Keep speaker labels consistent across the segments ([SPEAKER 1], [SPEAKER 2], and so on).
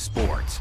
[SPEAKER 1] sports.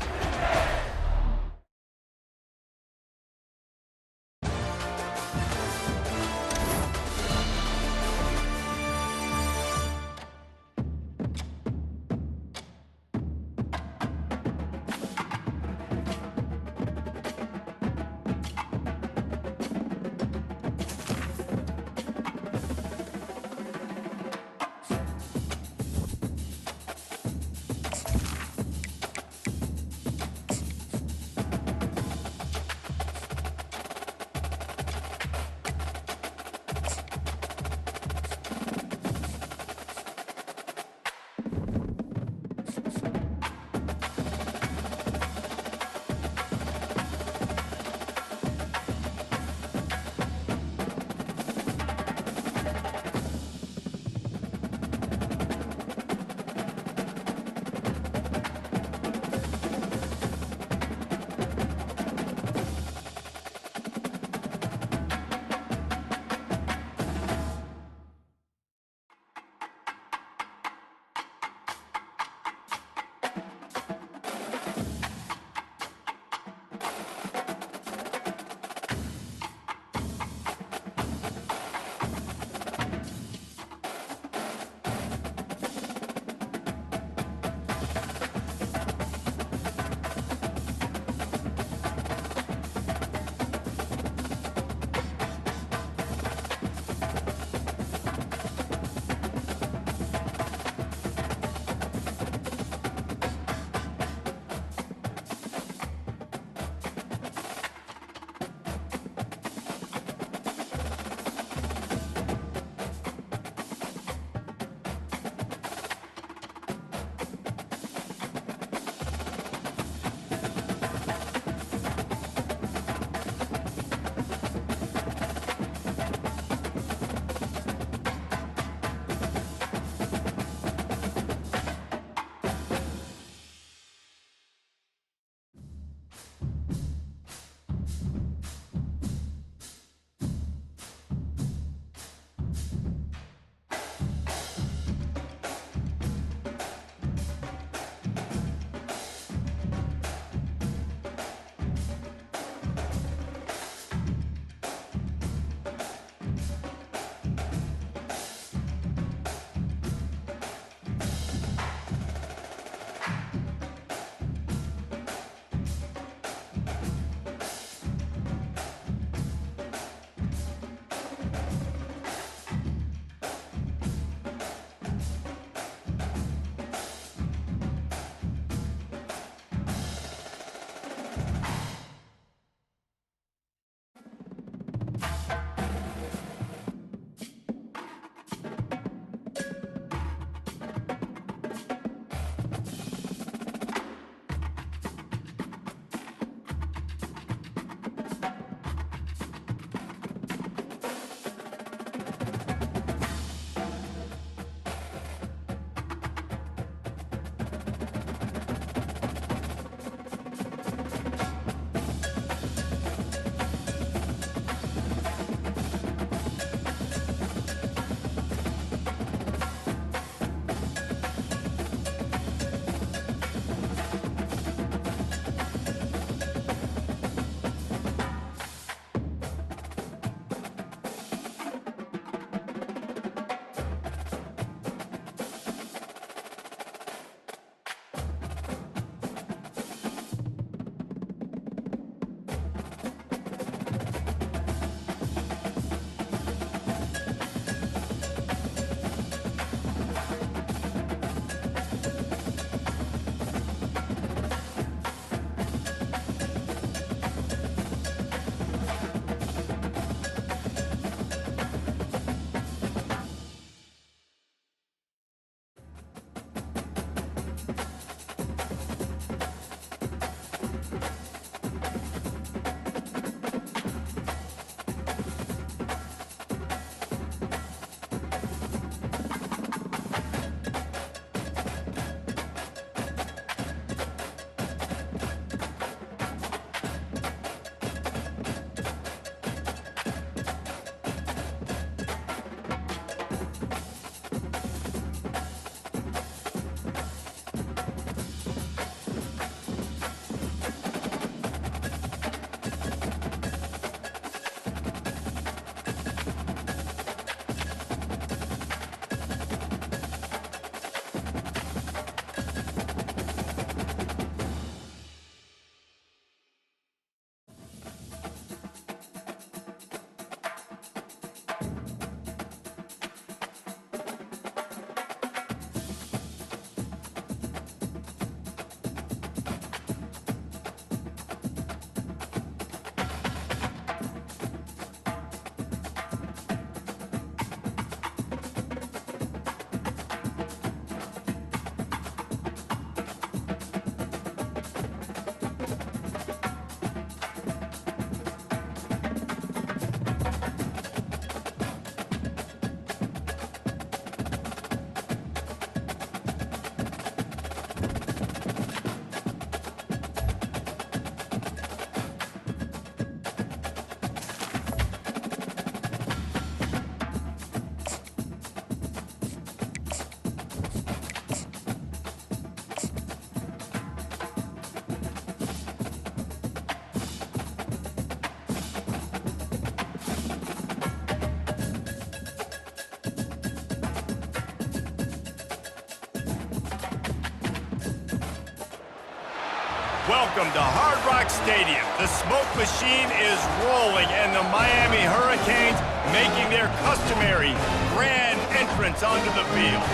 [SPEAKER 1] Welcome to Hard Rock Stadium. The smoke machine is rolling and the Miami Hurricanes making their customary grand entrance onto the field.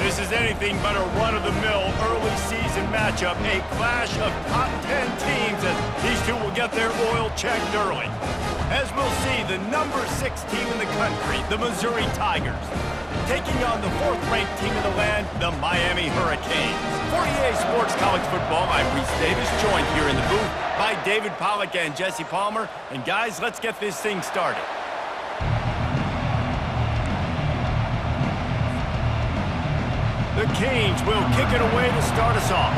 [SPEAKER 1] This is anything but a run-of-the-mill early season matchup, a clash of top 10 teams as these two will get their oil checked early. As we'll see, the number 6 team in the country, the Missouri Tigers, taking on the 4th-ranked team in the land, the Miami Hurricanes. For EA Sports College Football, I'm Reese Davis, joined here in the booth by David Pollack and Jesse Palmer. And guys, let's get this thing started. The Canes will kick it away to start us off.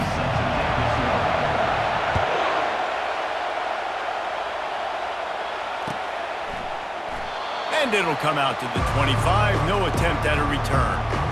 [SPEAKER 1] And it'll come out to the 25. No attempt at a return.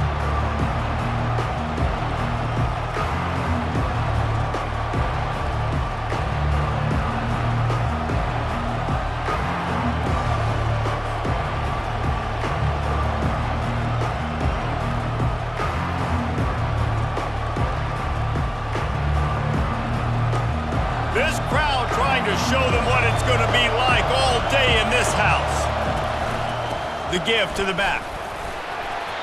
[SPEAKER 1] This crowd trying to show them what it's going to be like all day in this house. The give to the back.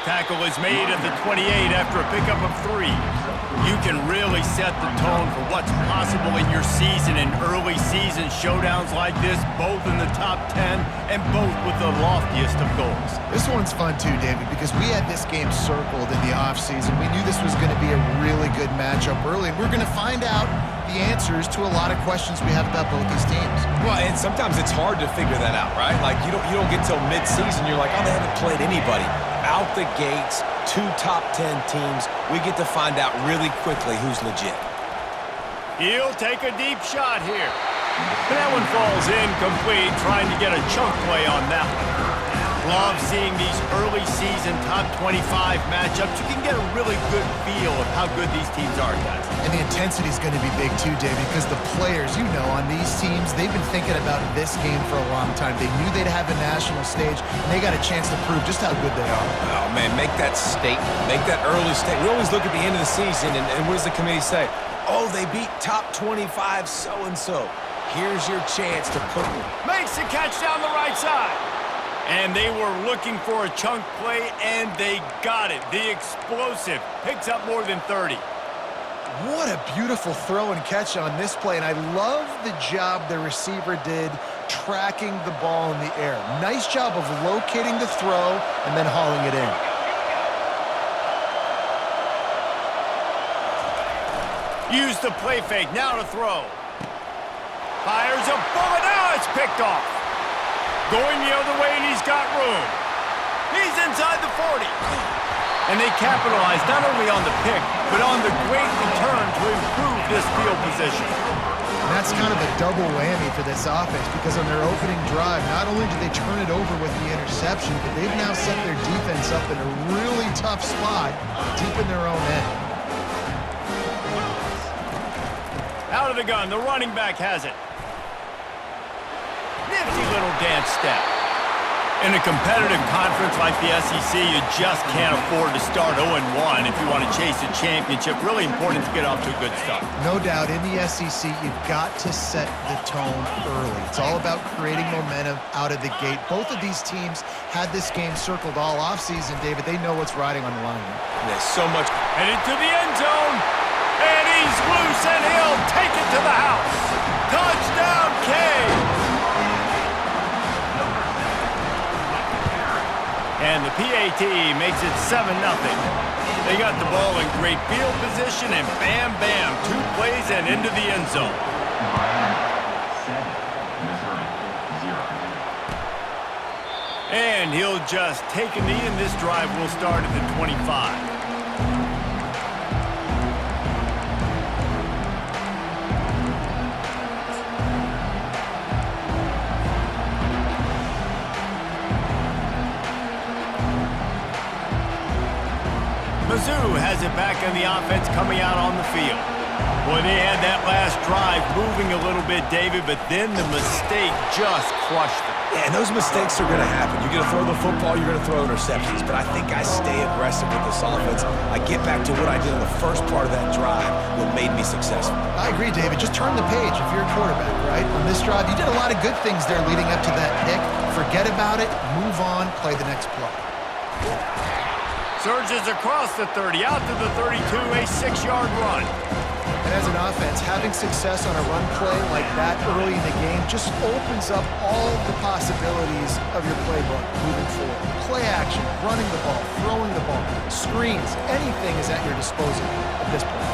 [SPEAKER 1] Tackle is made at the 28 after a pickup of 3. You can really set the tone for what's possible in your season in early season showdowns like this, both in the top 10 and both with the loftiest of goals.
[SPEAKER 2] This one's fun too, David, because we had this game circled in the offseason. We knew this was going to be a really good matchup early, and we're going to find out the answers to a lot of questions we have about both these teams.
[SPEAKER 3] Well, and sometimes it's hard to figure that out, right? Like, you don't get till mid-season, you're like, oh, they haven't played anybody. Out the gates, 2 top 10 teams, we get to find out really quickly who's legit.
[SPEAKER 1] He'll take a deep shot here. That one falls incomplete, trying to get a chunk play on that one. Love seeing these early season top 25 matchups. You can get a really good feel of how good these teams are, guys.
[SPEAKER 2] And the intensity is going to be big too, David, because the players, you know, on these teams, they've been thinking about this game for a long time. They knew they'd have a national stage, and they got a chance to prove just how good they are.
[SPEAKER 3] Oh, man, make that statement. Make that early statement. We always look at the end of the season, and what does the committee say? Oh, they beat top 25 so-and-so. Here's your chance to put them.
[SPEAKER 1] Makes the catch down the right side. And they were looking for a chunk play, and they got it. The explosive picks up more than 30.
[SPEAKER 2] What a beautiful throw and catch on this play, and I love the job the receiver did tracking the ball in the air. Nice job of locating the throw and then hauling it in.
[SPEAKER 1] Use the play fake, now to throw. Fires a bullet, now it's picked off. Going the other way, and he's got room. He's inside the 40. And they capitalize not only on the pick, but on the great return to improve this field position.
[SPEAKER 2] And that's kind of a double whammy for this offense, because on their opening drive, not only did they turn it over with the interception, but they've now set their defense up in a really tough spot deep in their own end.
[SPEAKER 1] Out of the gun, the running back has it. Nifty little dance step. In a competitive conference like the SEC, you just can't afford to start 0-1 if you want to chase a championship. Really important to get off to a good start.
[SPEAKER 2] No doubt, in the SEC, you've got to set the tone early. It's all about creating momentum out of the gate. Both of these teams had this game circled all offseason, David. They know what's riding on the line here.
[SPEAKER 3] There's so much.
[SPEAKER 1] Headed to the end zone. And he's loose, and he'll take it to the house. Touchdown, Canes. And the PAT makes it 7-0. They got the ball in great field position, and bam, bam, 2 plays and into the end zone. And he'll just take a knee, and this drive will start at the 25. Mizzou has it back on the offense coming out on the field. Boy, they had that last drive moving a little bit, David, but then the mistake just crushed them.
[SPEAKER 3] And those mistakes are going to happen. You're going to throw the football, you're going to throw interceptions. But I think I stay aggressive with this offense. I get back to what I did in the first part of that drive, what made me successful.
[SPEAKER 2] I agree, David. Just turn the page if you're a quarterback, right? On this drive, you did a lot of good things there leading up to that pick. Forget about it, move on, play the next play.
[SPEAKER 1] Surges across the 30, out to the 32, a 6-yard run.
[SPEAKER 2] And as an offense, having success on a run play like that early in the game just opens up all the possibilities of your playbook moving forward. Play action, running the ball, throwing the ball, screens, anything is at your disposal at this point.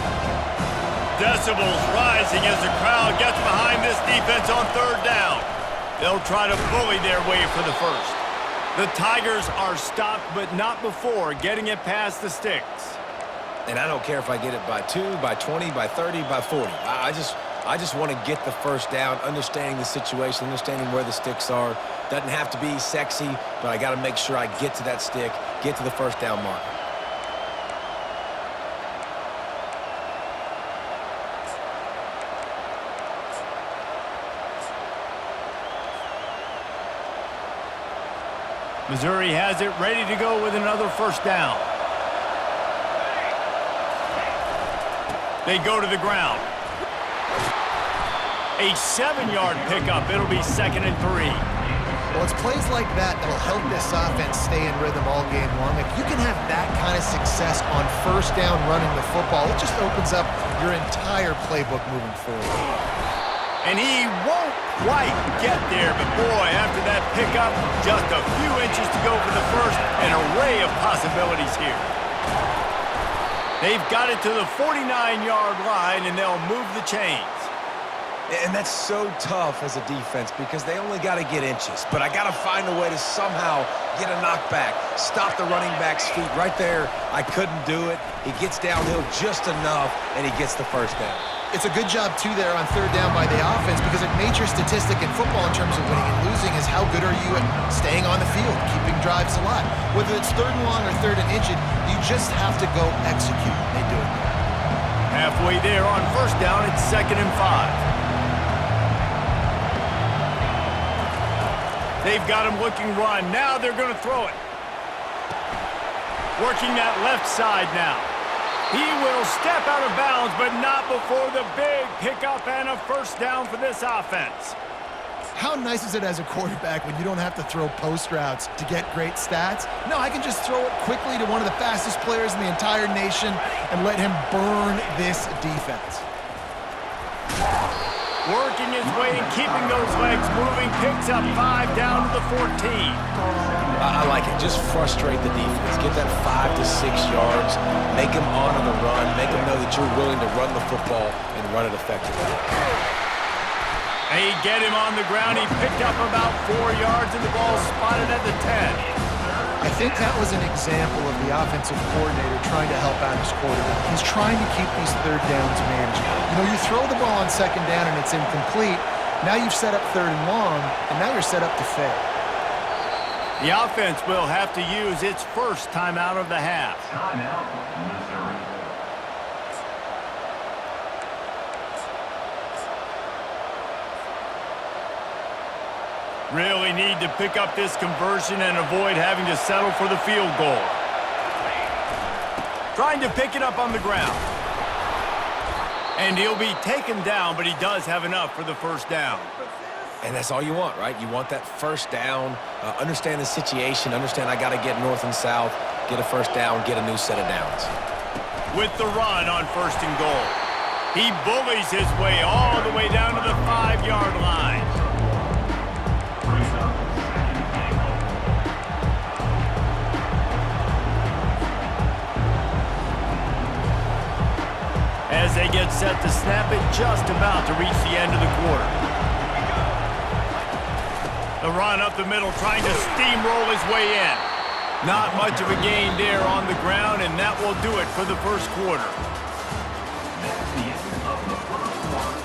[SPEAKER 1] Decibels rising as the crowd gets behind this defense on third down. They'll try to bully their way for the first. The Tigers are stopped, but not before getting it past the sticks.
[SPEAKER 3] And I don't care if I get it by 2, by 20, by 30, by 40. I just want to get the first down, understanding the situation, understanding where the sticks are. Doesn't have to be sexy, but I got to make sure I get to that stick, get to the first down marker.
[SPEAKER 1] Missouri has it ready to go with another first down. They go to the ground. A 7-yard pickup. It'll be 2nd and 3.
[SPEAKER 2] Well, it's plays like that that'll help this offense stay in rhythm all game long. If you can have that kind of success on first down running the football, it just opens up your entire playbook moving forward.
[SPEAKER 1] And he won't quite get there, but boy, after that pickup, just a few inches to go for the first. An array of possibilities here. They've got it to the 49-yard line, and they'll move the chains.
[SPEAKER 3] And that's so tough as a defense because they only got to get inches. But I got to find a way to somehow get a knockback, stop the running back's feet. Right there, I couldn't do it. He gets downhill just enough, and he gets the first down.
[SPEAKER 2] It's a good job, too, there on third down by the offense because a major statistic in football in terms of winning and losing is how good are you at staying on the field, keeping drives alive. Whether it's third and long or third and inches, you just have to go execute. They do it.
[SPEAKER 1] Halfway there on first down, it's 2nd and 5. They've got him looking run. Now they're going to throw it. Working that left side now. He will step out of bounds, but not before the big pickup and a first down for this offense.
[SPEAKER 2] How nice is it as a quarterback when you don't have to throw post routes to get great stats? No, I can just throw it quickly to one of the fastest players in the entire nation and let him burn this defense.
[SPEAKER 1] Working his way and keeping those legs moving, picks up 5 down to the 14.
[SPEAKER 3] I like it. Just frustrate the defense. Get that 5 to 6 yards. Make them honor the run. Make them know that you're willing to run the football and run it effectively.
[SPEAKER 1] They get him on the ground. He picked up about 4 yards, and the ball spotted at the 10.
[SPEAKER 2] I think that was an example of the offensive coordinator trying to help out his quarterback. He's trying to keep these third downs manageable. You know, you throw the ball on second down and it's incomplete. Now you've set up third and long, and now you're set up to fail.
[SPEAKER 1] The offense will have to use its first timeout of the half.
[SPEAKER 4] Timeout, Missouri.
[SPEAKER 1] Really need to pick up this conversion and avoid having to settle for the field goal. Trying to pick it up on the ground. And he'll be taken down, but he does have enough for the first down.
[SPEAKER 3] And that's all you want, right? You want that first down, understand the situation, understand I got to get north and south, get a first down, get a new set of downs.
[SPEAKER 1] With the run on first and goal. He bullies his way all the way down to the 5-yard line. As they get set to snap it, just about to reach the end of the quarter. The run up the middle, trying to steamroll his way in. Not much of a gain there on the ground, and that will do it for the first quarter.
[SPEAKER 4] That's the end of the first quarter.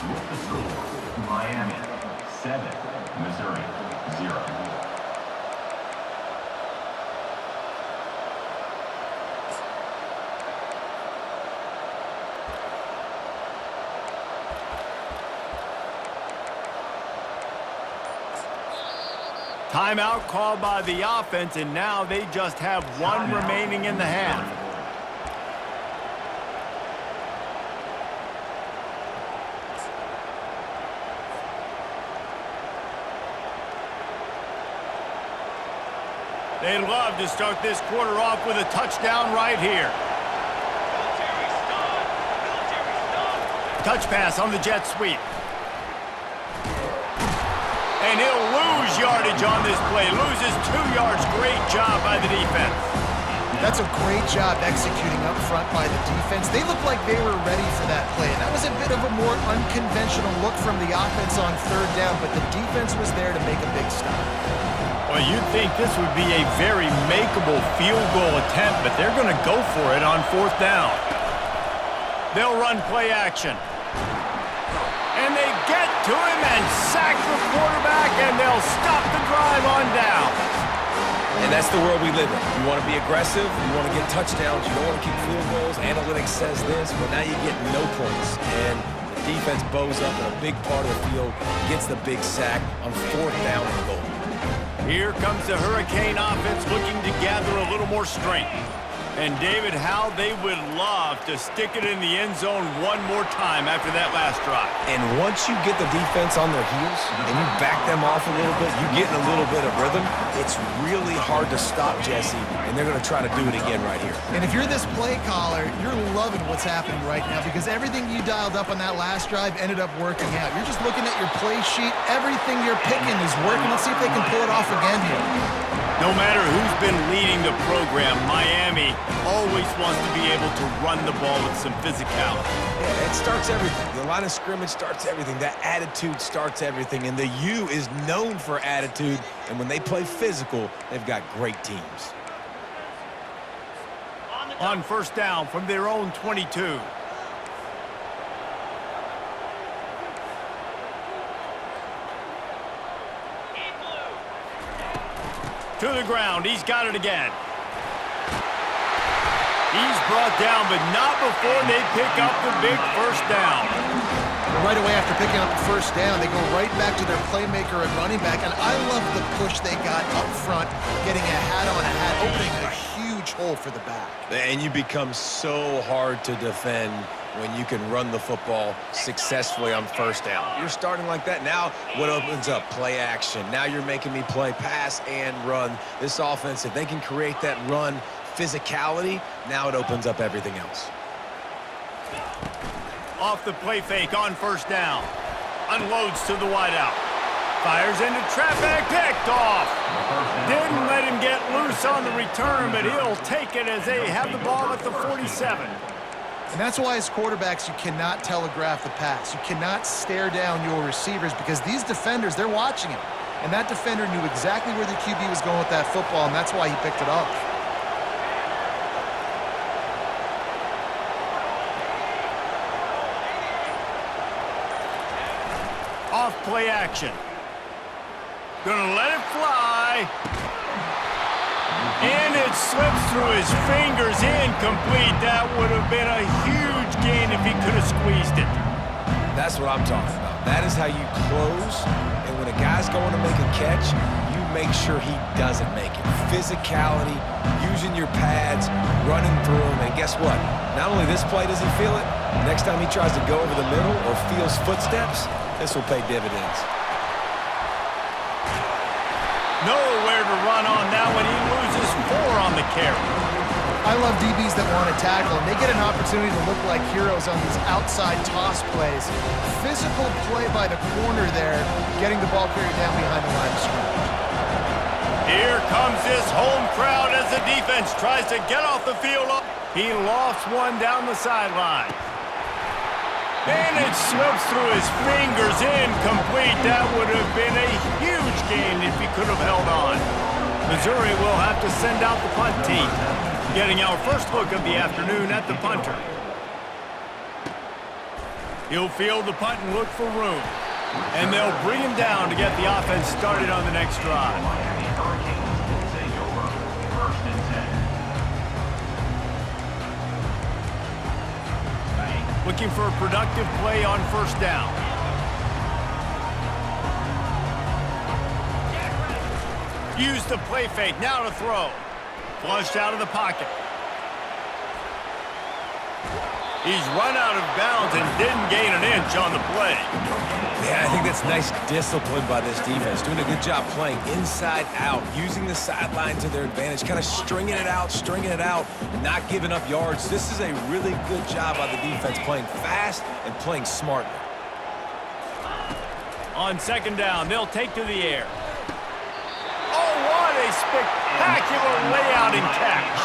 [SPEAKER 4] With the score, Miami 7, Missouri 0.
[SPEAKER 1] Timeout called by the offense, and now they just have one remaining in the half. They'd love to start this quarter off with a touchdown right here. Touch pass on the jet sweep. And he'll lose yardage on this play. Loses 2 yards. Great job by the defense.
[SPEAKER 2] That's a great job executing up front by the defense. They looked like they were ready for that play. And that was a bit of a more unconventional look from the offense on 3rd down, but the defense was there to make a big stop.
[SPEAKER 1] Well, you'd think this would be a very makeable field goal attempt, but they're going to go for it on 4th down. They'll run play action. And they get to him and sack the quarterback, and they'll stop the drive on down.
[SPEAKER 3] And that's the world we live in. You want to be aggressive, you want to get touchdowns, you don't want to kick field goals. Analytics says this, but now you get no points. And the defense bows up in a big part of the field, gets the big sack on 4th down and goal.
[SPEAKER 1] Here comes the Hurricane offense looking to gather a little more strength. And David, how they would love to stick it in the end zone one more time after that last drive.
[SPEAKER 3] And once you get the defense on their heels and you back them off a little bit, you get in a little bit of rhythm, it's really hard to stop Jesse, and they're going to try to do it again right here.
[SPEAKER 2] And if you're this play caller, you're loving what's happening right now because everything you dialed up on that last drive ended up working out. You're just looking at your play sheet. Everything you're picking is working. Let's see if they can pull it off again here.
[SPEAKER 1] No matter who's been leading the program, Miami always wants to be able to run the ball with some physicality.
[SPEAKER 3] Yeah, it starts everything. The line of scrimmage starts everything. That attitude starts everything. And the U is known for attitude. And when they play physical, they've got great teams.
[SPEAKER 1] On 1st down from their own 22. To the ground. He's got it again. He's brought down, but not before they pick up the big 1st down.
[SPEAKER 2] Right away after picking up the 1st down, they go right back to their playmaker and running back. And I love the push they got up front, getting a hat on a hat, opening a huge hole for the back.
[SPEAKER 3] And you become so hard to defend when you can run the football successfully on 1st down. You're starting like that. Now what opens up? Play action. Now you're making me play pass and run. This offense, if they can create that run physicality, now it opens up everything else.
[SPEAKER 1] Off the play fake on 1st down. Unloads to the wideout. Fires into traffic, picked off. Didn't let him get loose on the return, but he'll take it as they have the ball at the 47.
[SPEAKER 2] And that's why as quarterbacks, you cannot telegraph the pass. You cannot stare down your receivers because these defenders, they're watching it. And that defender knew exactly where the QB was going with that football, and that's why he picked it off.
[SPEAKER 1] Off play action. Gonna let it fly. And it slips through his fingers, incomplete. That would have been a huge gain if he could have squeezed it.
[SPEAKER 3] That's what I'm talking about. That is how you close. And when a guy's going to make a catch, you make sure he doesn't make it. Physicality, using your pads, running through them. And guess what? Not only this play does he feel it, next time he tries to go over the middle or feels footsteps, this will pay dividends.
[SPEAKER 1] Nowhere to run on that one. He loses 4 on the carry.
[SPEAKER 2] I love DBs that want to tackle, and they get an opportunity to look like heroes on these outside toss plays. Physical play by the corner there, getting the ball carried down behind the line of scrimmage.
[SPEAKER 1] Here comes this home crowd as the defense tries to get off the field. He lost one down the sideline. And it slips through his fingers, incomplete. That would have been a huge gain if he could have held on. Missouri will have to send out the punt team. Getting our first look of the afternoon at the punter. He'll field the punt and look for room. And they'll bring him down to get the offense started on the next drive.
[SPEAKER 4] Miami Hurricanes take over. 1st and 10.
[SPEAKER 1] Looking for a productive play on 1st down. Use the play fake, now to throw. Flushed out of the pocket. He's run out of bounds and didn't gain an inch on the play.
[SPEAKER 3] Yeah, I think that's nice discipline by this defense. Doing a good job playing inside out, using the sideline to their advantage, kind of stringing it out, not giving up yards. This is a really good job by the defense, playing fast and playing smartly.
[SPEAKER 1] On second down, they'll take to the air. Oh, what a spectacular layout and catch.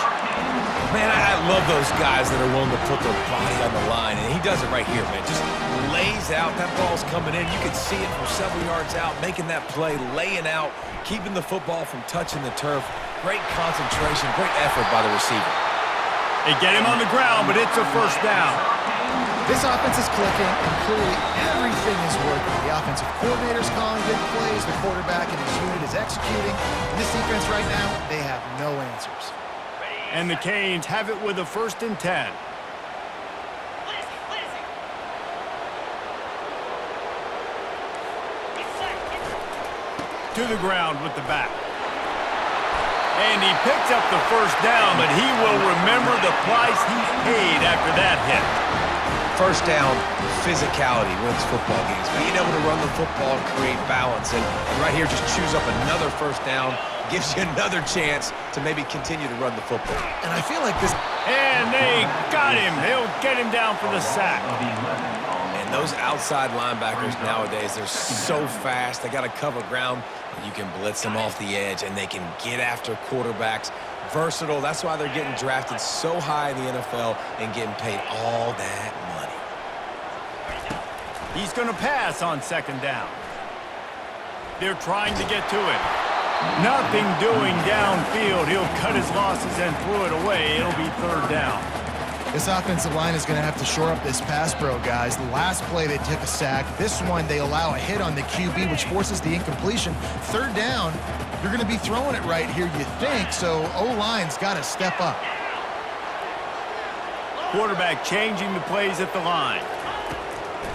[SPEAKER 3] Man, I love those guys that are willing to put their body on the line, and he does it right here, man. Just lays out. That ball's coming in. You can see it from several yards out, making that play, laying out, keeping the football from touching the turf. Great concentration, great effort by the receiver.
[SPEAKER 1] They get him on the ground, but it's a first down.
[SPEAKER 2] This offense is clicking, and clearly everything is working. The offensive coordinator's calling good plays. The quarterback and his unit is executing. And this defense right now, they have no answers.
[SPEAKER 1] And the Canes have it with a 1st and 10. To the ground with the back. And he picks up the first down, but he will remember the price he paid after that hit.
[SPEAKER 3] First down, physicality wins football games. Being able to run the football, create balance, and right here just choose up another first down, gives you another chance to maybe continue to run the football.
[SPEAKER 2] And I feel like this...
[SPEAKER 1] And they got him. They'll get him down for the sack.
[SPEAKER 3] And those outside linebackers nowadays, they're so fast. They got to cover ground. You can blitz them off the edge, and they can get after quarterbacks. Versatile. That's why they're getting drafted so high in the NFL and getting paid all that money.
[SPEAKER 1] He's going to pass on second down. They're trying to get to it. Nothing doing downfield. He'll cut his losses and throw it away. It'll be third down.
[SPEAKER 2] This offensive line is going to have to shore up this pass pro, guys. The last play they took a sack. This one they allow a hit on the QB, which forces the incompletion. Third down, you're going to be throwing it right here, you think, so O-line's got to step up.
[SPEAKER 1] Quarterback changing the plays at the line.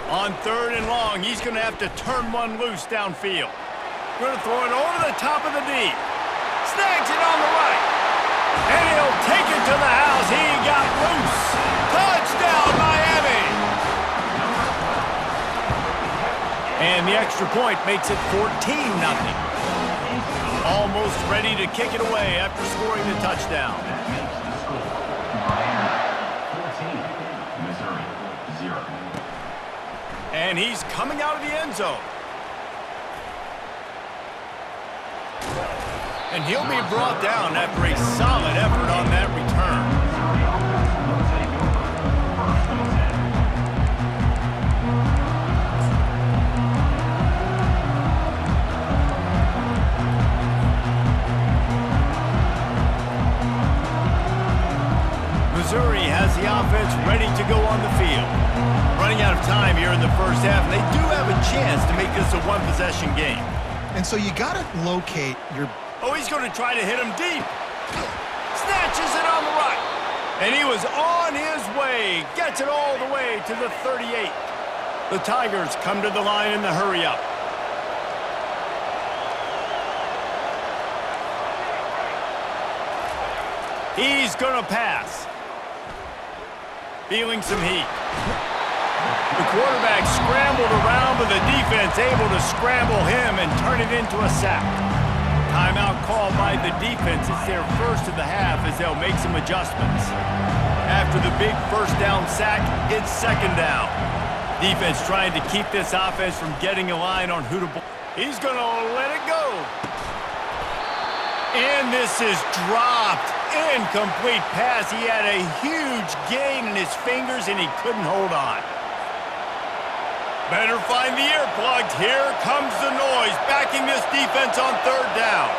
[SPEAKER 1] On third and long, he's going to have to turn one loose downfield. Going to throw it over the top of the D. Snags it on the right. And he'll take it to the house. He got loose. Touchdown, Miami. And the extra point makes it 14-0. Almost ready to kick it away after scoring the touchdown. And he's coming out of the end zone. And he'll be brought down after a solid effort on that return. Missouri has the offense ready to go on the field. Running out of time here in the first half, and they do have a chance to make this a one-possession game.
[SPEAKER 2] And so you got to locate your...
[SPEAKER 1] Oh, he's going to try to hit him deep. Snatches it on the right. And he was on his way. Gets it all the way to the 38. The Tigers come to the line in the hurry-up. He's going to pass. Feeling some heat. The quarterback scrambled around, but the defense able to scramble him and turn it into a sack. Timeout called by the defense. It's their first of the half as they'll make some adjustments. After the big first down sack, it's second down. Defense trying to keep this offense from getting a line on who to block. He's going to let it go. And this is dropped. Incomplete pass. He had a huge gain in his fingers, and he couldn't hold on. Better find the earplugs. Here comes the noise, backing this defense on third down.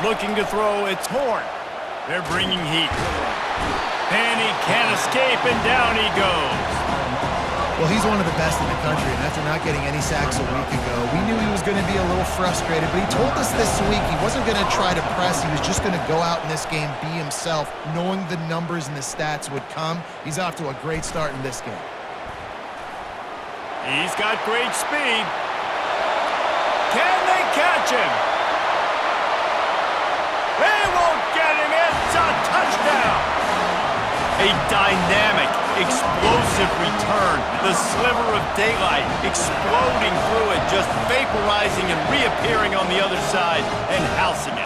[SPEAKER 1] Looking to throw, it's Horn. They're bringing heat. And he can't escape, and down he goes.
[SPEAKER 2] Well, he's one of the best in the country, and after not getting any sacks a week ago, we knew he was going to be a little frustrated, but he told us this week he wasn't going to try to press. He was just going to go out in this game, be himself, knowing the numbers and the stats would come. He's off to a great start in this game.
[SPEAKER 1] He's got great speed. Can they catch him? They won't get him. It's a touchdown. A dynamic, explosive return. The sliver of daylight exploding through it, just vaporizing and reappearing on the other side and housing it.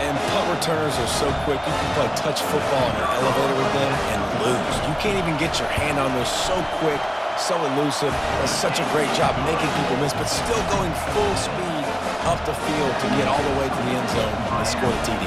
[SPEAKER 3] And punt returners are so quick. You can play touch football in an elevator with them and lose. You can't even get your hand on those. So quick, so elusive. Does such a great job making people miss, but still going full speed up the field to get all the way to the end zone and score the TD.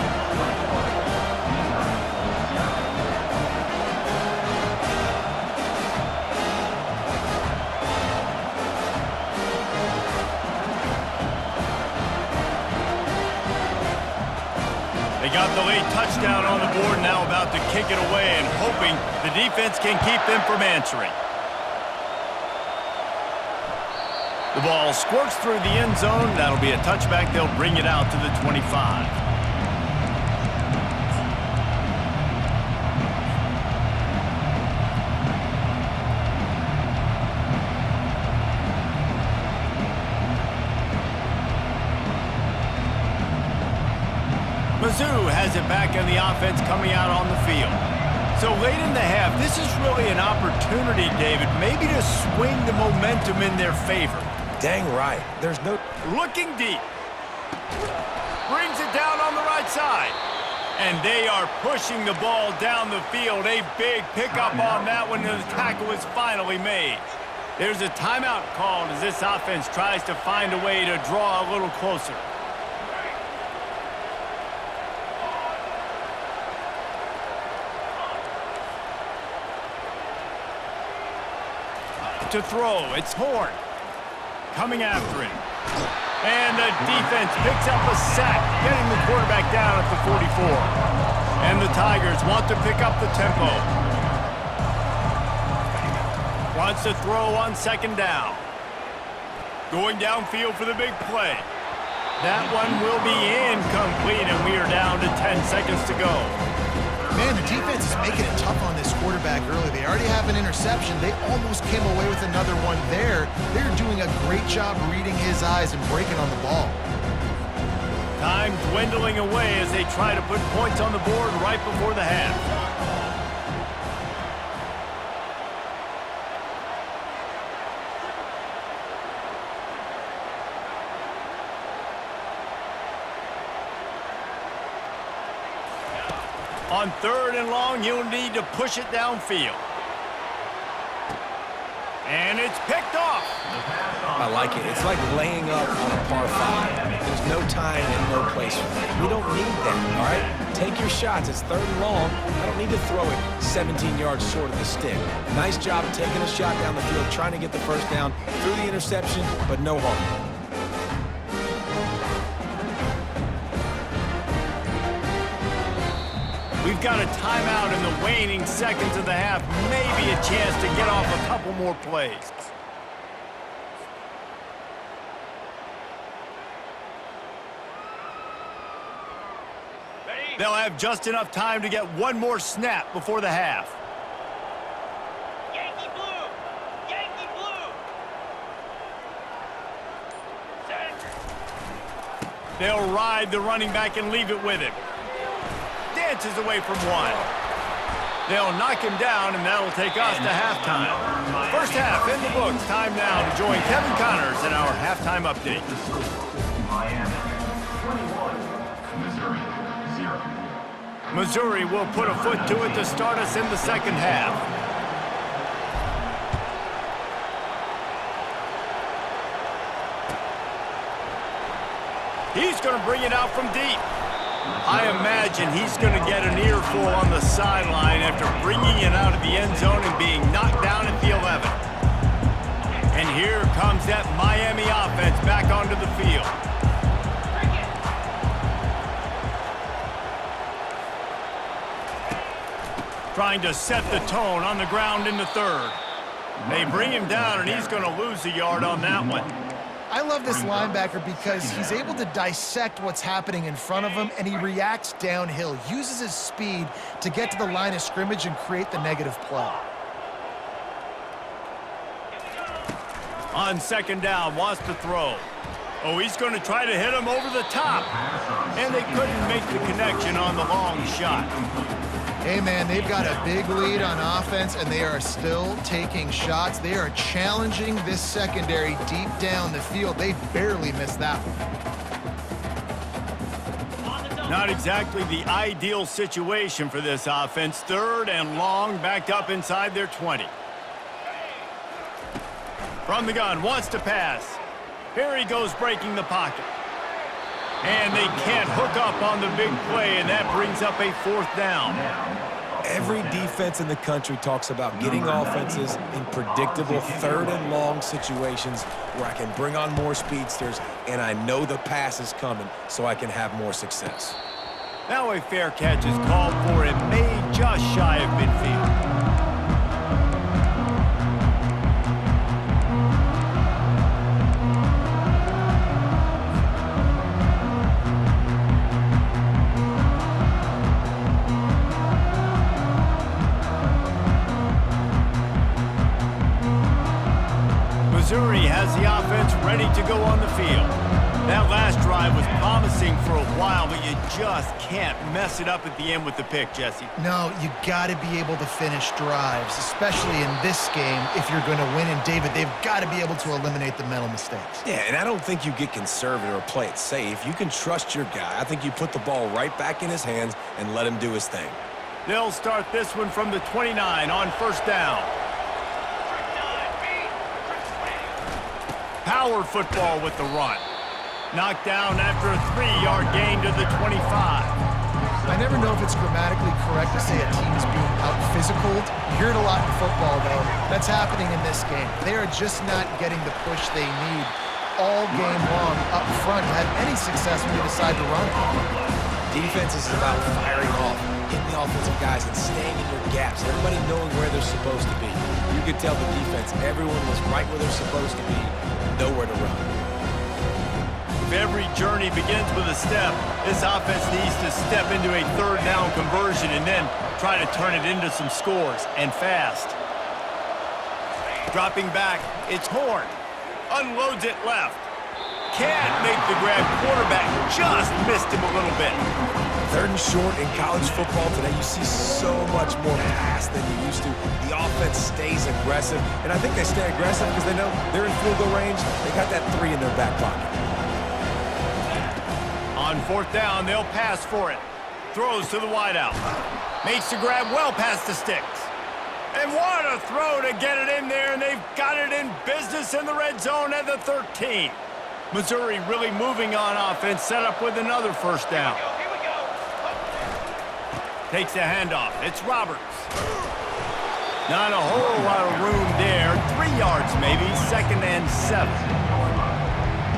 [SPEAKER 1] They got the late touchdown on the board, now about to kick it away and hoping the defense can keep them from answering. The ball squirts through the end zone. That'll be a touchback. They'll bring it out to the 25. Mizzou has it back in the offense coming out on the field. So late in the half, this is really an opportunity, David, maybe to swing the momentum in their favor.
[SPEAKER 3] Dang right. There's no...
[SPEAKER 1] Looking deep. Brings it down on the right side. And they are pushing the ball down the field. A big pickup on that one, and the tackle is finally made. There's a timeout called as this offense tries to find a way to draw a little closer. To throw, it's Horn coming after him. And the defense picks up a sack, getting the quarterback down at the 44. And the Tigers want to pick up the tempo. Wants to throw on second down. Going downfield for the big play. That one will be incomplete, and we are down to 10 seconds to go.
[SPEAKER 2] Man, the defense is making it tough on this quarterback early. They already have an interception. They almost came away with another one there. They're doing a great job reading his eyes and breaking on the ball.
[SPEAKER 1] Time dwindling away as they try to put points on the board right before the half. On third and long, you'll need to push it downfield. And it's picked off.
[SPEAKER 3] I like it. It's like laying up on a par 5. There's no time and no place for that. We don't need that, all right? Take your shots. It's third and long. I don't need to throw it 17 yards short of the stick. Nice job taking a shot down the field, trying to get the first down through the interception, but no harm.
[SPEAKER 1] We've got a timeout in the waning seconds of the half. Maybe a chance to get off a couple more plays. They'll have just enough time to get one more snap before the half.
[SPEAKER 5] Yankee blue! Yankee blue! Center.
[SPEAKER 1] They'll ride the running back and leave it with him. Dances away from one. They'll knock him down, and that'll take us to halftime. First half in the books. Time now to join Kevin Connors in our halftime update.
[SPEAKER 4] Miami 21, Missouri 0.
[SPEAKER 1] Missouri will put a foot to it to start us in the second half. He's going to bring it out from deep. I imagine he's going to get an earful on the sideline after bringing it out of the end zone and being knocked down at the 11. And here comes that Miami offense back onto the field. Trying to set the tone on the ground in the third. They bring him down, and he's going to lose a yard on that one.
[SPEAKER 2] I love this linebacker because he's able to dissect what's happening in front of him, and he reacts downhill, uses his speed to get to the line of scrimmage and create the negative play.
[SPEAKER 1] On second down, wants to throw. Oh, he's going to try to hit him over the top. And they couldn't make the connection on the long shot.
[SPEAKER 2] Hey, man, they've got a big lead on offense, and they are still taking shots. They are challenging this secondary deep down the field. They barely missed that one.
[SPEAKER 1] Not exactly the ideal situation for this offense. Third and long, backed up inside their 20. From the gun, wants to pass. Here he goes breaking the pocket. And they can't hook up on the big play, and that brings up a fourth down.
[SPEAKER 3] Every defense in the country talks about getting offenses in predictable third and long situations where I can bring on more speedsters, and I know the pass is coming, so I can have more success.
[SPEAKER 1] Now a fair catch is called for. It may just shy of midfield. Missouri has the offense ready to go on the field. That last drive was promising for a while, but you just can't mess it up at the end with the pick, Jesse.
[SPEAKER 2] No, you got to be able to finish drives, especially in this game if you're going to win. And, David, they've got to be able to eliminate the mental mistakes.
[SPEAKER 3] Yeah, and I don't think you get conservative or play it safe. You can trust your guy. I think you put the ball right back in his hands and let him do his thing.
[SPEAKER 1] They'll start this one from the 29 on first down. Power football with the run. Knocked down after a 3-yard gain to the 25.
[SPEAKER 2] I never know if it's grammatically correct to say a team is being out-physicaled. You hear it a lot in football, though. That's happening in this game. They are just not getting the push they need all game long up front to have any success when they decide to run it.
[SPEAKER 3] Defense is about firing off, hitting the offensive guys and staying in your gaps, everybody knowing where they're supposed to be. You could tell the defense, everyone was right where they're supposed to be, nowhere to run.
[SPEAKER 1] If every journey begins with a step, this offense needs to step into a third down conversion and then try to turn it into some scores, and fast. Dropping back, it's Horn. Unloads it left. Can't make the grab. Quarterback just missed him a little bit.
[SPEAKER 3] Third and short in college football today, you see so much more pass than you used to. The offense stays aggressive, and I think they stay aggressive because they know they're in field goal range. They got that 3 in their back pocket.
[SPEAKER 1] On fourth down, they'll pass for it. Throws to the wideout. Makes the grab well past the sticks. And what a throw to get it in there, and they've got it in business in the red zone at the 13. Missouri really moving on offense, set up with another first down.
[SPEAKER 5] Here we go.
[SPEAKER 1] Takes the handoff. It's Roberts. Not a whole lot of room there. 3 yards maybe, 2nd and 7.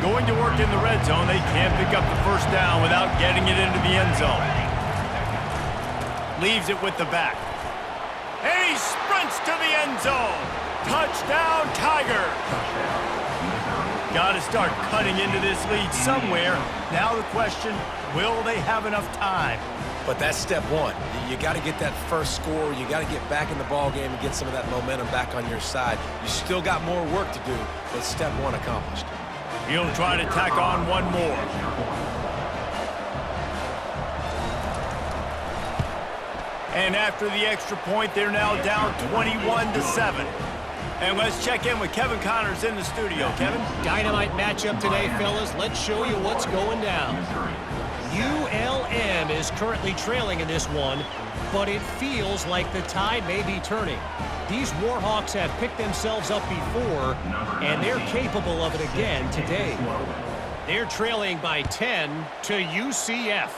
[SPEAKER 1] Going to work in the red zone. They can't pick up the first down without getting it into the end zone. Leaves it with the back. And he sprints to the end zone. Touchdown, Tigers. Got to start cutting into this lead somewhere. Now the question, will they have enough time?
[SPEAKER 3] But that's step one. You got to get that first score. You got to get back in the ball game and get some of that momentum back on your side. You still got more work to do, but step one accomplished.
[SPEAKER 1] He'll try to tack on one more. And after the extra point, they're now down 21-7. And let's check in with Kevin Connors in the studio. Kevin?
[SPEAKER 6] Dynamite matchup today, fellas. Let's show you what's going down. ULM is currently trailing in this one, but it feels like the tide may be turning. These Warhawks have picked themselves up before, and they're capable of it again today. They're trailing by 10 to UCF.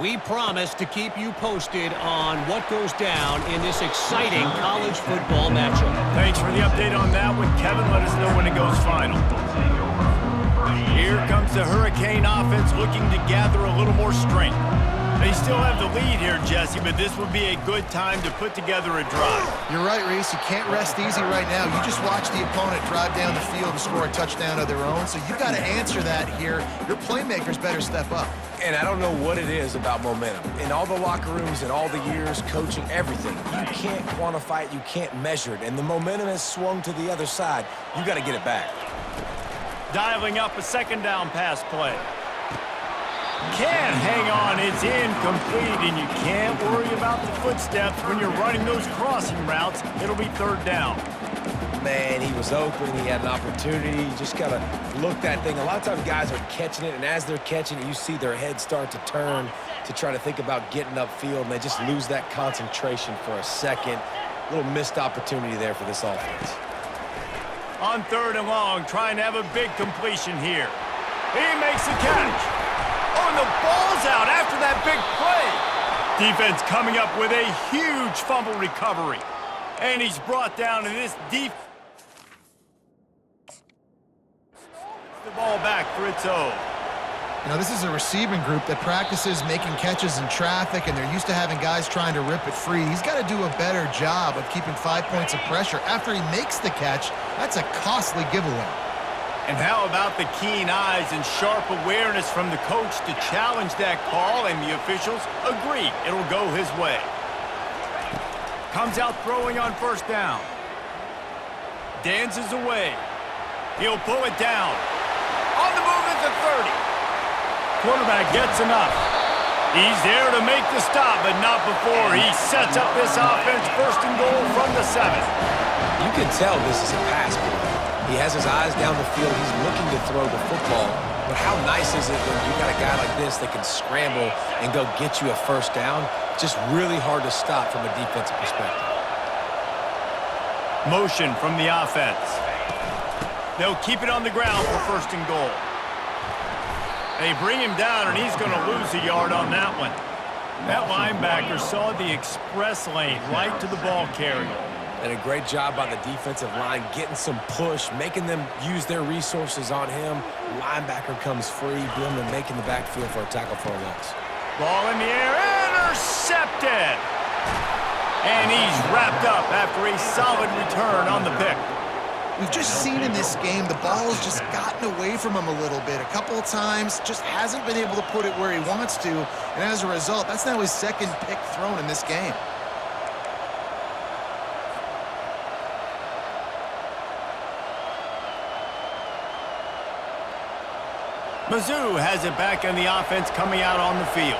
[SPEAKER 6] We promise to keep you posted on what goes down in this exciting college football matchup.
[SPEAKER 1] Thanks for the update on that one, Kevin. Let us know when it goes final. Here comes the Hurricane offense looking to gather a little more strength. They still have the lead here, Jesse, but this would be a good time to put together a drive.
[SPEAKER 2] You're right, Reese. You can't rest easy right now. You just watch the opponent drive down the field and score a touchdown of their own, so you've got to answer that here. Your playmakers better step up.
[SPEAKER 3] And I don't know what it is about momentum. In all the locker rooms and all the years, coaching, everything, you can't quantify it, you can't measure it. And the momentum has swung to the other side. You got to get it back.
[SPEAKER 1] Dialing up a second down pass play. Can't hang on, it's incomplete, and you can't worry about the footsteps when you're running those crossing routes. It'll be third down.
[SPEAKER 3] Man, he was open, he had an opportunity. You just got to look that thing. A lot of times guys are catching it, and as they're catching it, you see their head start to turn to try to think about getting upfield, and they just lose that concentration for a second. A little missed opportunity there for this offense.
[SPEAKER 1] On third and long, trying to have a big completion here. He makes the catch. Oh, and the ball's out after that big play. Defense coming up with a huge fumble recovery. And he's brought down to this deep. The ball back for its own.
[SPEAKER 2] You know, this is a receiving group that practices making catches in traffic, and they're used to having guys trying to rip it free. He's got to do a better job of keeping 5 points of pressure. After he makes the catch, that's a costly giveaway.
[SPEAKER 1] And how about the keen eyes and sharp awareness from the coach to challenge that call, and the officials agree it'll go his way. Comes out throwing on first down. Dances away. He'll pull it down. On the move at the 30. Quarterback gets enough. He's there to make the stop, but not before he sets up this offense first and goal from the 7.
[SPEAKER 3] You can tell this is a pass play. He has his eyes down the field. He's looking to throw the football. But how nice is it when you got a guy like this that can scramble and go get you a first down? Just really hard to stop from a defensive perspective.
[SPEAKER 1] Motion from the offense. They'll keep it on the ground for first and goal. They bring him down, and he's going to lose a yard on that one. That linebacker saw the express lane right to the ball carrier.
[SPEAKER 3] And a great job by the defensive line, getting some push, making them use their resources on him. Linebacker comes free, boom, and making the backfield for a tackle for a loss.
[SPEAKER 1] Ball in the air, intercepted! And he's wrapped up after a solid return on the pick.
[SPEAKER 2] We've just seen in this game the ball's just gotten away from him a little bit. A couple of times, just hasn't been able to put it where he wants to. And as a result, that's now his second pick thrown in this game.
[SPEAKER 1] Mizzou has it back in the offense coming out on the field.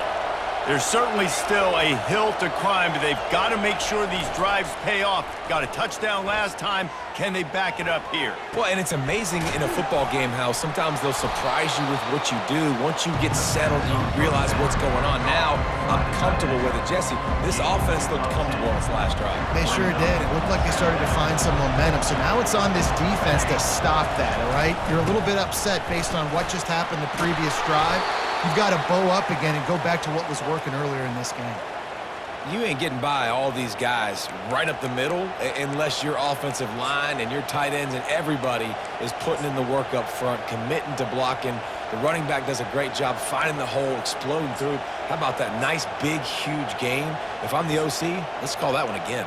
[SPEAKER 1] There's certainly still a hill to climb, but they've got to make sure these drives pay off. Got a touchdown last time. Can they back it up here?
[SPEAKER 3] Well, and it's amazing in a football game how sometimes they'll surprise you with what you do. Once you get settled, you realize what's going on. Now, I'm comfortable with it. Jesse, this offense looked comfortable on its last drive.
[SPEAKER 2] They sure did. It looked like they started to find some momentum. So now it's on this defense to stop that, all right? You're a little bit upset based on what just happened the previous drive. You've got to bow up again and go back to what was working earlier in this game.
[SPEAKER 3] You ain't getting by all these guys right up the middle unless your offensive line and your tight ends and everybody is putting in the work up front, committing to blocking. The running back does a great job finding the hole, exploding through. How about that nice, big, huge gain? If I'm the OC, let's call that one again.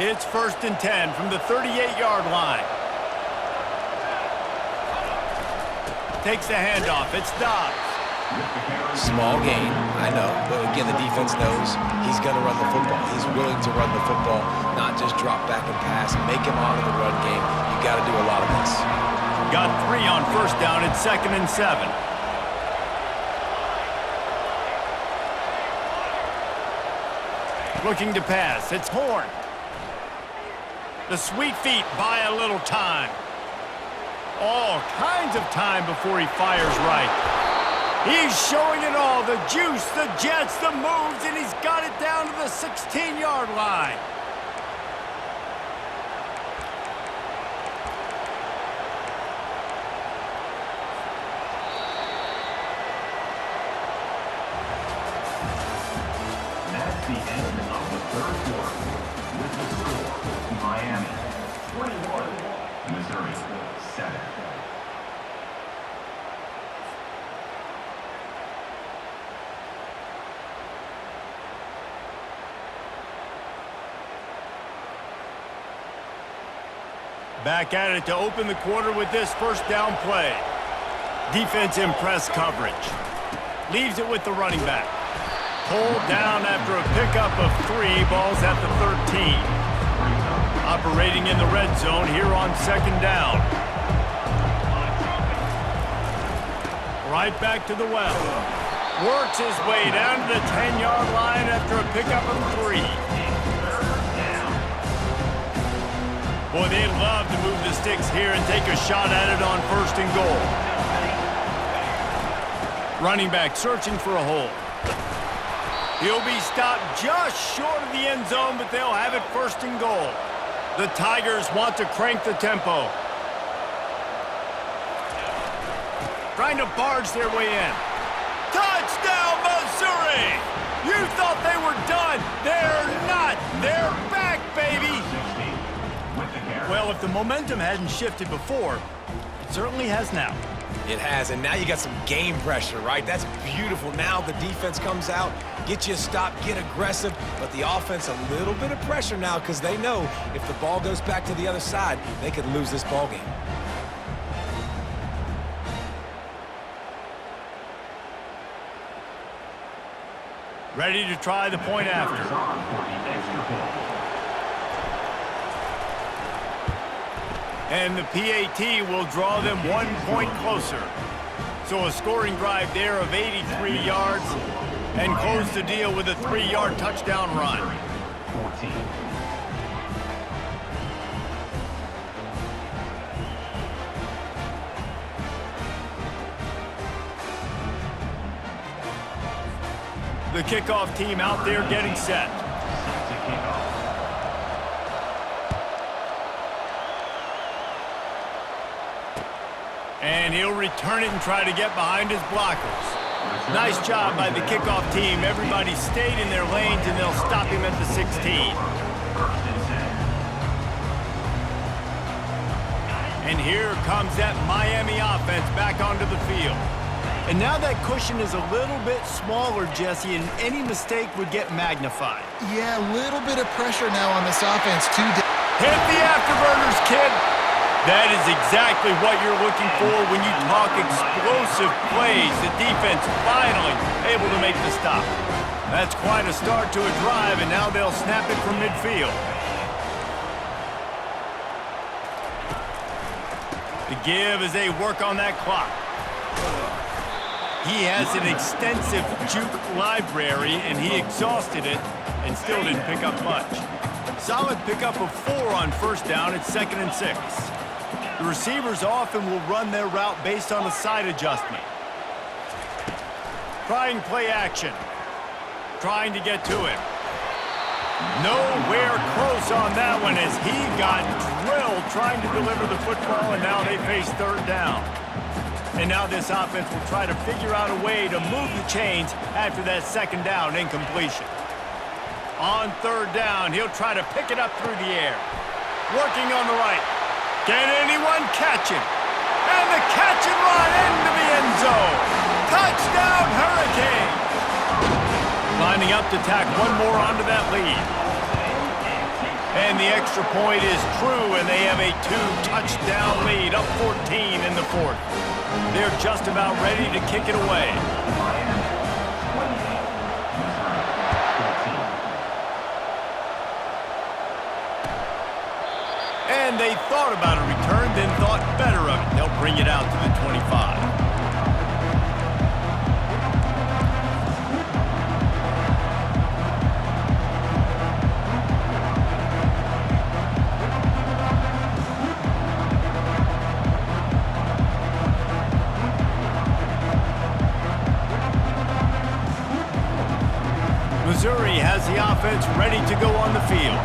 [SPEAKER 1] It's 1st and 10 from the 38-yard line. Takes the handoff. It's Dobbs.
[SPEAKER 3] Small gain, I know, but again, the defense knows he's going to run the football. He's willing to run the football, not just drop back and pass, make him honor the run game. You got to do a lot of this.
[SPEAKER 1] Got 3 on first down. It's 2nd and 7. Looking to pass. It's Horn. The sweet feet buy a little time. All kinds of time before he fires right. He's showing it all, the juice, the jets, the moves, and he's got it down to the 16-yard line.
[SPEAKER 4] That's the end of the third quarter. With the score, Miami 21, Missouri 7.
[SPEAKER 1] Back at it to open the quarter with this first down play. Defense in press coverage. Leaves it with the running back. Pulled down after a pickup of 3. Ball's at the 13. Operating in the red zone here on second down. Right back to the well. Works his way down to the 10-yard line after a pickup of 3. Boy, they'd love to move the sticks here and take a shot at it on first and goal. Running back searching for a hole. He'll be stopped just short of the end zone, but they'll have it first and goal. The Tigers want to crank the tempo. Trying to barge their way in. Touchdown, Missouri! You thought they were done. They're not. They're back, baby! Well, if the momentum hadn't shifted before, it certainly has now.
[SPEAKER 3] It has, and now you got some game pressure, right? That's beautiful. Now the defense comes out, get you a stop, get aggressive, but the offense a little bit of pressure now because they know if the ball goes back to the other side, they could lose this ball game.
[SPEAKER 1] Ready to try the point after. And the PAT will draw them 1 point closer. So a scoring drive there of 83 yards and close the deal with a 3-yard touchdown run.
[SPEAKER 4] 14.
[SPEAKER 1] The kickoff team out there getting set. And he'll return it and try to get behind his blockers. Nice job by the kickoff team. Everybody stayed in their lanes, and they'll stop him at the 16. And here comes that Miami offense back onto the field. And now that cushion is a little bit smaller, Jesse, and any mistake would get magnified.
[SPEAKER 2] Yeah, a little bit of pressure now on this offense, too.
[SPEAKER 1] Hit the afterburners, kid. That is exactly what you're looking for when you talk explosive plays. The defense finally able to make the stop. That's quite a start to a drive, and now they'll snap it from midfield. The give as they work on that clock. He has an extensive juke library, and he exhausted it and still didn't pick up much. Solid pickup of 4 on first down at 2nd and 6. The receivers often will run their route based on a side adjustment. Trying play action. Trying to get to him. Nowhere close on that one as he got drilled trying to deliver the football, and now they face 3rd down. And now this offense will try to figure out a way to move the chains after that 2nd down incompletion. On 3rd down, he'll try to pick it up through the air. Working on the right. Can anyone catch him? And the catch and run into the end zone. Touchdown, Hurricanes! Lining up to tack one more onto that lead. And the extra point is true, and they have a 2-touchdown lead, up 14 in the 4th. They're just about ready to kick it away. And they thought about a return, then thought better of it. They'll bring it out to the 25. Missouri has the offense ready to go on the field.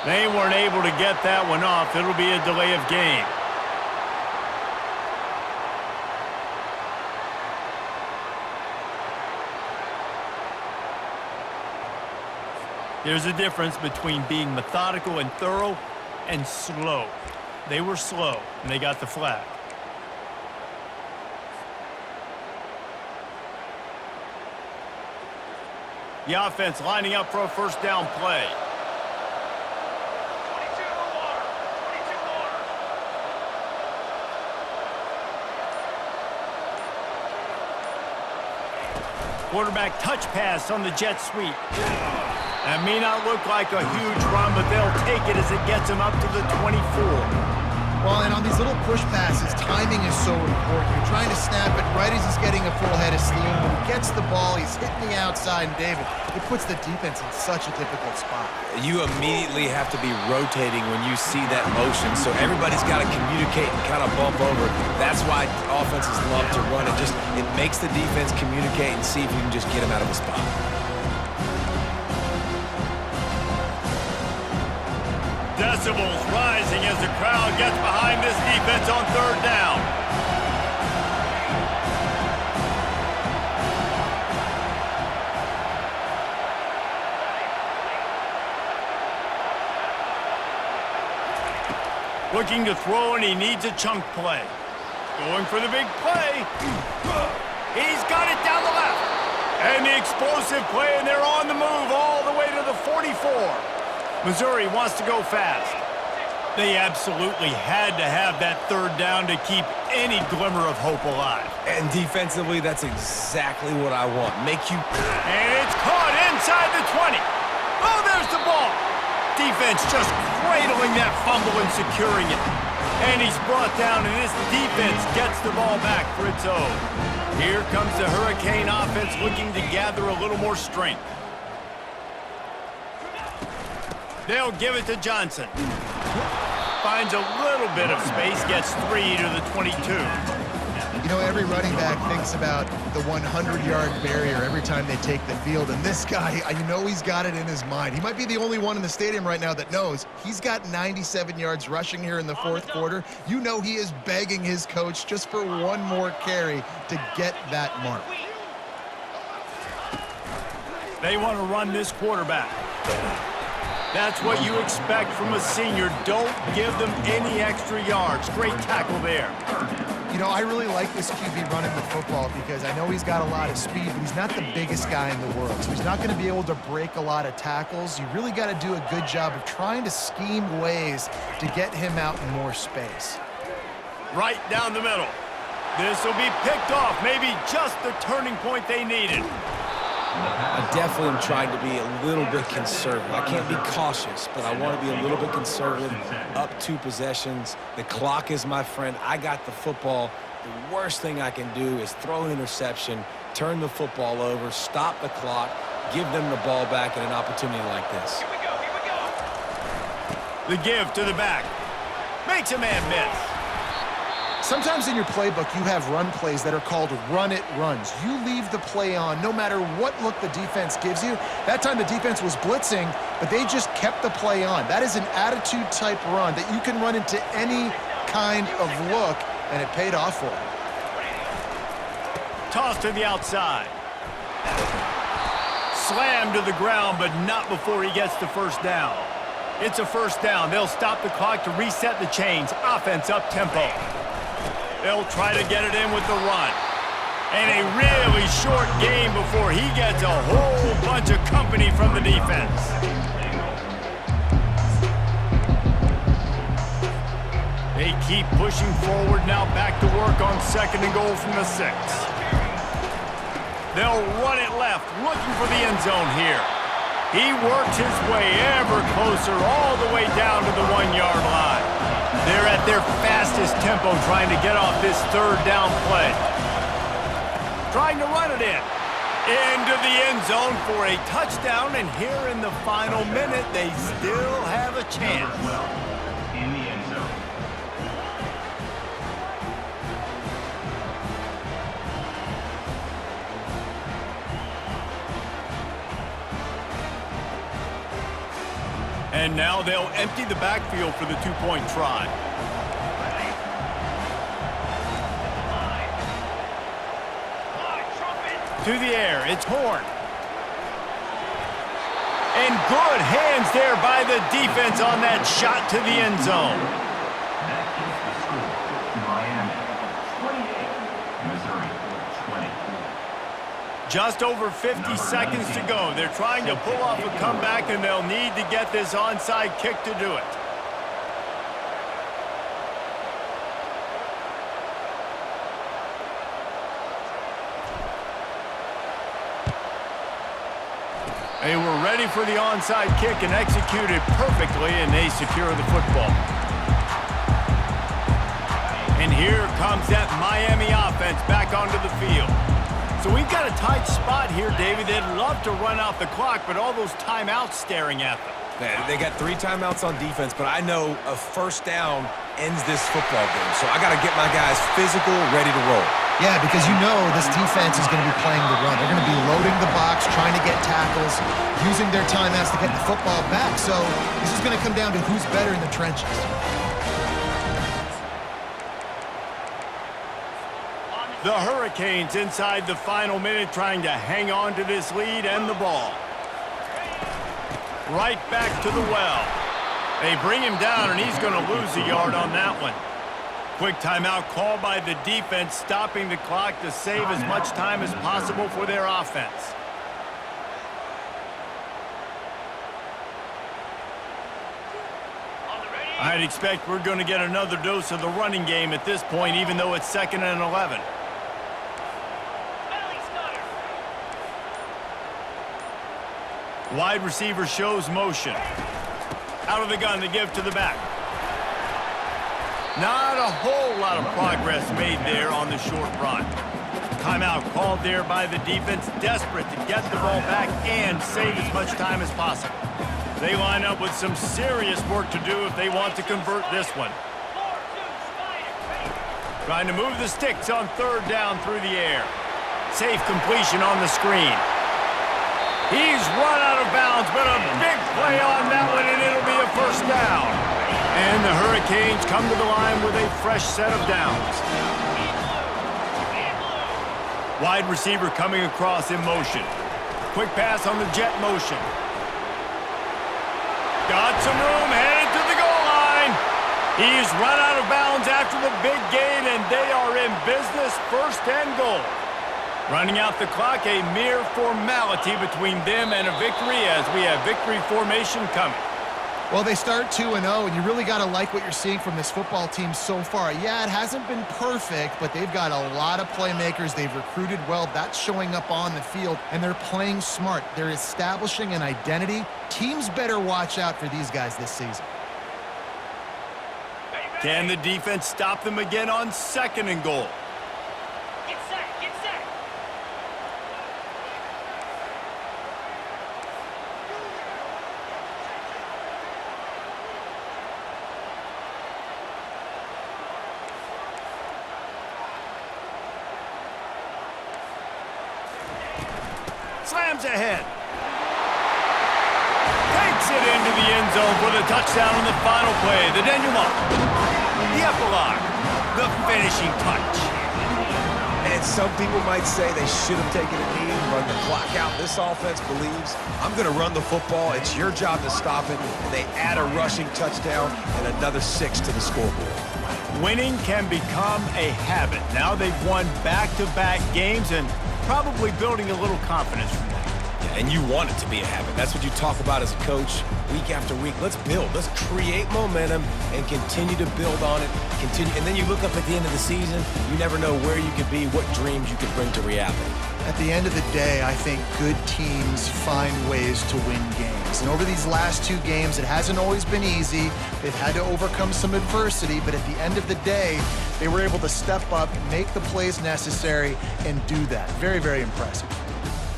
[SPEAKER 1] They weren't able to get that one off. It'll be a delay of game. There's a difference between being methodical and thorough and slow. They were slow, and they got the flag. The offense lining up for a first down play.
[SPEAKER 5] 22 more. 22 more.
[SPEAKER 1] Quarterback touch pass on the jet sweep. That may not look like a huge run, but they'll take it as it gets them up to the 24.
[SPEAKER 2] Well, and on these little push passes, timing is so important. You're trying to snap it right as he's getting a full head of steam. When he gets the ball, he's hitting the outside, and David, it puts the defense in such a difficult spot.
[SPEAKER 3] You immediately have to be rotating when you see that motion, so everybody's got to communicate and kind of bump over. That's why offenses love to run it. It makes the defense communicate and see if you can just get them out of a spot.
[SPEAKER 1] Decibels rising as the crowd gets behind this defense on third down. Looking to throw, and he needs a chunk play. Going for the big play. He's got it down the left. And the explosive play, and they're on the move all the way to the 44. Missouri wants to go fast. They absolutely had to have that third down to keep any glimmer of hope alive.
[SPEAKER 3] And defensively, that's exactly what I want. Make you...
[SPEAKER 1] And it's caught inside the 20. Oh, there's the ball. Defense just cradling that fumble and securing it. And he's brought down, and this defense gets the ball back for its own. Here comes the Hurricane offense looking to gather a little more strength. They'll give it to Johnson. Finds a little bit of space, gets 3 to the 22.
[SPEAKER 2] You know, every running back thinks about the 100-yard barrier every time they take the field, and this guy, you know he's got it in his mind. He might be the only one in the stadium right now that knows he's got 97 yards rushing here in the fourth quarter. You know he is begging his coach just for one more carry to get that mark.
[SPEAKER 1] They want to run this quarterback. That's what you expect from a senior. Don't give them any extra yards. Great tackle there.
[SPEAKER 2] You know, I really like this QB running the football because I know he's got a lot of speed, but he's not the biggest guy in the world. So he's not going to be able to break a lot of tackles. You really got to do a good job of trying to scheme ways to get him out in more space.
[SPEAKER 1] Right down the middle. This will be picked off. Maybe just the turning point they needed.
[SPEAKER 3] I definitely am trying to be a little bit conservative. I can't be cautious, but I want to be a little bit conservative. Up 2 possessions. The clock is my friend. I got the football. The worst thing I can do is throw an interception, turn the football over, stop the clock, give them the ball back in an opportunity like this.
[SPEAKER 5] Here we go. Here we go.
[SPEAKER 1] The give to the back. Makes a man miss.
[SPEAKER 2] Sometimes in your playbook, you have run plays that are called run-it runs. You leave the play on no matter what look the defense gives you. That time the defense was blitzing, but they just kept the play on. That is an attitude-type run that you can run into any kind of look, and it paid off for him.
[SPEAKER 1] Toss to the outside. Slam to the ground, but not before he gets the first down. It's a first down. They'll stop the clock to reset the chains. Offense up-tempo. They'll try to get it in with the run. And a really short game before he gets a whole bunch of company from the defense. They keep pushing forward now, back to work on 2nd and goal from the 6. They'll run it left, looking for the end zone here. He works his way ever closer all the way down to the 1-yard line. They're at their fastest tempo trying to get off this third down play. Trying to run it into the end zone for a touchdown, and here in the final minute, they still have a chance.
[SPEAKER 4] In the end zone.
[SPEAKER 1] And now they'll empty the backfield for the 2-point try. To the air, it's Horn. And good hands there by the defense on that shot to the end zone.
[SPEAKER 4] That is the score. Miami 28, Missouri 20.
[SPEAKER 1] Just over 50 seconds to go. They're trying to pull off a comeback, and they'll need to get this onside kick to do it. They were ready for the onside kick and executed perfectly, and they secure the football. And here comes that Miami offense back onto the field. So we've got a tight spot here, David. They'd love to run out the clock, but all those timeouts staring at them.
[SPEAKER 3] They got 3 timeouts on defense, but I know a first down ends this football game. So I got to get my guys physical, ready to roll.
[SPEAKER 2] Yeah, because you know this defense is going to be playing the run. They're going to be loading the box, trying to get tackles, using their timeouts to get the football back. So this is going to come down to who's better in the trenches.
[SPEAKER 1] The Hurricanes inside the final minute trying to hang on to this lead and the ball. Right back to the well. They bring him down, and he's going to lose a yard on that one. Quick timeout call by the defense, stopping the clock to save as much time as possible for their offense. I'd expect we're going to get another dose of the running game at this point, even though it's 2nd and 11. Wide receiver shows motion. Out of the gun to give to the back. Not a whole lot of progress made there on the short run. Timeout called there by the defense, desperate to get the ball back and save as much time as possible. They line up with some serious work to do if they want to convert this one. Trying to move the sticks on 3rd down through the air. Safe completion on the screen. He's run out of bounds, but a big play on that one, and it'll be a first down. And the Hurricanes come to the line with a fresh set of downs. Wide receiver coming across in motion. Quick pass on the jet motion. Got some room, headed to the goal line. He's run out of bounds after the big gain, and they are in business, 1st and goal. Running out the clock, a mere formality between them and a victory as we have victory formation coming.
[SPEAKER 2] Well, they start 2-0, and you really got to like what you're seeing from this football team so far. Yeah, it hasn't been perfect, but they've got a lot of playmakers. They've recruited well. That's showing up on the field, and they're playing smart. They're establishing an identity. Teams better watch out for these guys this season.
[SPEAKER 1] Can the defense stop them again on 2nd and goal?
[SPEAKER 5] Get set, get set.
[SPEAKER 1] Slams ahead. Takes it into the end zone for the touchdown on the final play. The denouement. The epilogue. The finishing touch.
[SPEAKER 3] And some people might say they should have taken a knee and run the clock out. This offense believes, I'm going to run the football. It's your job to stop it. And they add a rushing touchdown and another 6 to the scoreboard.
[SPEAKER 1] Winning can become a habit. Now they've won back-to-back games and probably building a little confidence from that.
[SPEAKER 3] Yeah, and you want it to be a habit. That's what you talk about as a coach week after week. Let's build. Let's create momentum and continue to build on it. And then you look up at the end of the season, you never know where you could be, what dreams you could bring to reality.
[SPEAKER 2] At the end of the day, I think good teams find ways to win games. And over these last 2 games, it hasn't always been easy. They've had to overcome some adversity, but at the end of the day, they were able to step up, make the plays necessary, and do that. Very, very impressive.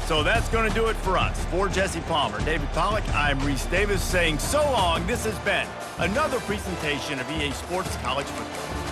[SPEAKER 1] So that's going to do it for us. For Jesse Palmer, David Pollack, I'm Reese Davis saying so long. This has been another presentation of EA Sports College Football.